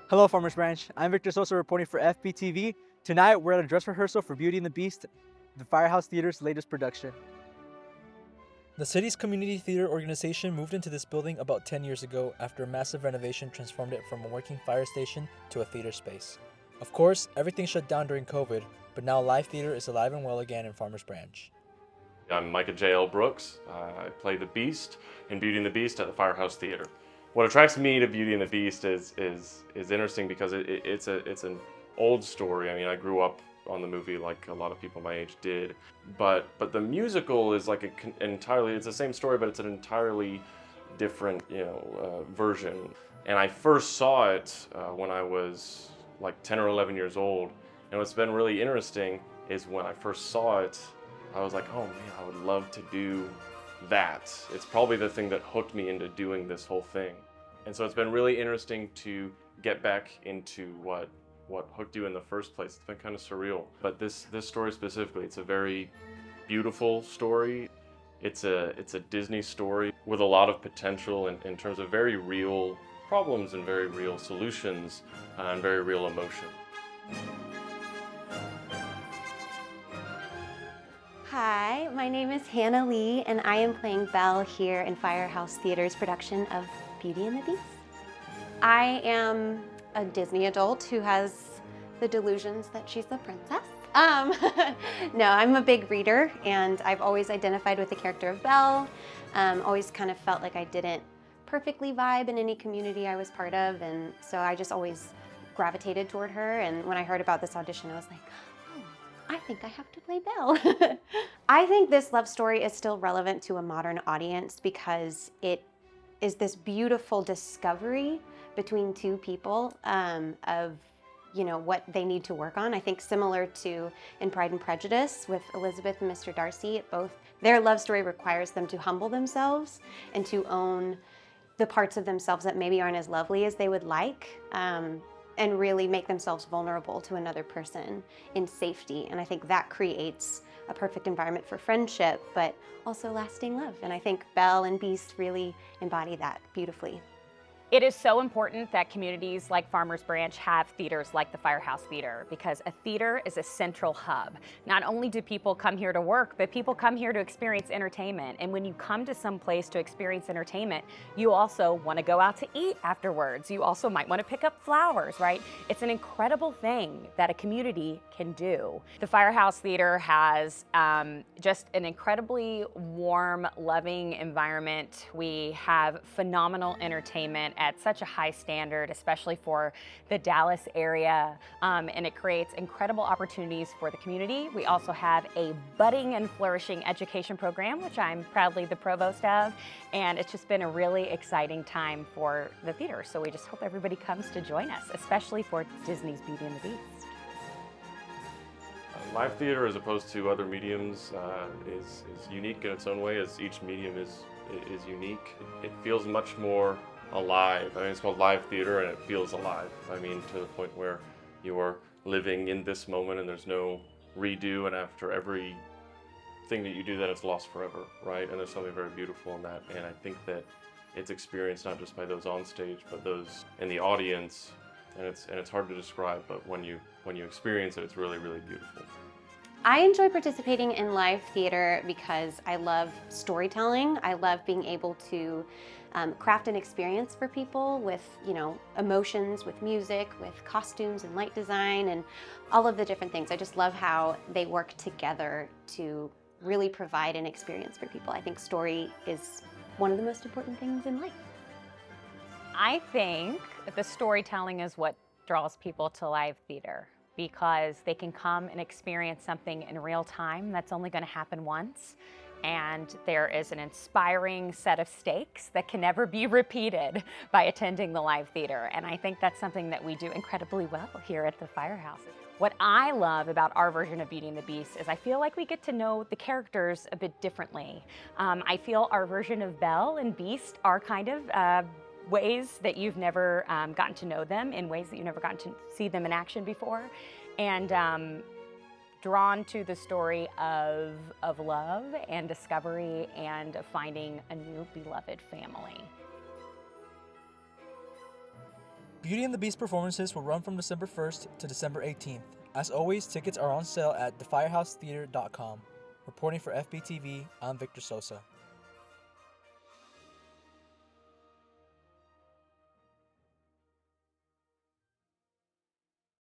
Hello, Farmers Branch. I'm Victor Sosa reporting for FBTV. Tonight, we're at a dress rehearsal for Beauty and the Beast, the Firehouse Theater's latest production. The city's community theater organization moved into this building about 10 years ago after a massive renovation transformed it from a working fire station to a theater space. Of course, everything shut down during COVID, but now live theater is alive and well again in Farmers Branch. I'm Micah J.L. Brooks. I play the Beast in Beauty and the Beast at the Firehouse Theatre. What attracts me to Beauty and the Beast is interesting because it's an old story. I mean, I grew up on the movie like a lot of people my age did, but the musical is like it's the same story, but it's an entirely different version. And I first saw it when I was like 10 or 11 years old. And what's been really interesting is when I first saw it, I was like, oh man, I would love to do that. It's probably the thing that hooked me into doing this whole thing. And so it's been really interesting to get back into what hooked you in the first place. It's been kind of surreal. But this story specifically, it's a very beautiful story. It's a Disney story with a lot of potential in terms of very real problems and very real solutions and very real emotion. Hi, my name is Hannah Lee, and I am playing Belle here in Firehouse Theatre's production of Beauty and the Beast. I am a Disney adult who has the delusions that she's a princess. No, I'm a big reader, and I've always identified with the character of Belle. Always kind of felt like I didn't perfectly vibe in any community I was part of, and so I just always gravitated toward her. And when I heard about this audition, I was like, I think I have to play Belle. I think this love story is still relevant to a modern audience because it is this beautiful discovery between two people of what they need to work on. I think similar to in Pride and Prejudice with Elizabeth and Mr. Darcy, their love story requires them to humble themselves and to own the parts of themselves that maybe aren't as lovely as they would like. And really make themselves vulnerable to another person in safety. And I think that creates a perfect environment for friendship, but also lasting love. And I think Belle and Beast really embody that beautifully. It is so important that communities like Farmers Branch have theaters like the Firehouse Theatre, because a theater is a central hub. Not only do people come here to work, but people come here to experience entertainment. And when you come to some place to experience entertainment, you also want to go out to eat afterwards. You also might want to pick up flowers, right? It's an incredible thing that a community can do. The Firehouse Theatre has just an incredibly warm, loving environment. We have phenomenal entertainment at such a high standard, especially for the Dallas area, and it creates incredible opportunities for the community. We also have a budding and flourishing education program, which I'm proudly the provost of, and it's just been a really exciting time for the theater. So we just hope everybody comes to join us, especially for Disney's Beauty and the Beast. Live theater, as opposed to other mediums, is unique in its own way, as each medium is unique. It feels much more alive. I mean, it's called live theater and it feels alive. I mean, to the point where you are living in this moment and there's no redo, and after every thing that you do, then it's lost forever, right? And there's something very beautiful in that. And I think that it's experienced not just by those on stage, but those in the audience. And it's hard to describe, but when you experience it, it's really, really beautiful. I enjoy participating in live theater because I love storytelling. I love being able to craft an experience for people with, emotions, with music, with costumes and light design and all of the different things. I just love how they work together to really provide an experience for people. I think story is one of the most important things in life. I think the storytelling is what draws people to live theater, because they can come and experience something in real time that's only going to happen once. And there is an inspiring set of stakes that can never be repeated by attending the live theater. And I think that's something that we do incredibly well here at the Firehouse. What I love about our version of Beauty and the Beast is I feel like we get to know the characters a bit differently. I feel our version of Belle and Beast are kind of ways that you've never gotten to know them, in ways that you've never gotten to see them in action before. And drawn to the story of love and discovery and of finding a new beloved family. Beauty and the Beast performances will run from December 1st to December 18th. As always, tickets are on sale at thefirehousetheater.com. Reporting for FBTV, I'm Victor Sosa.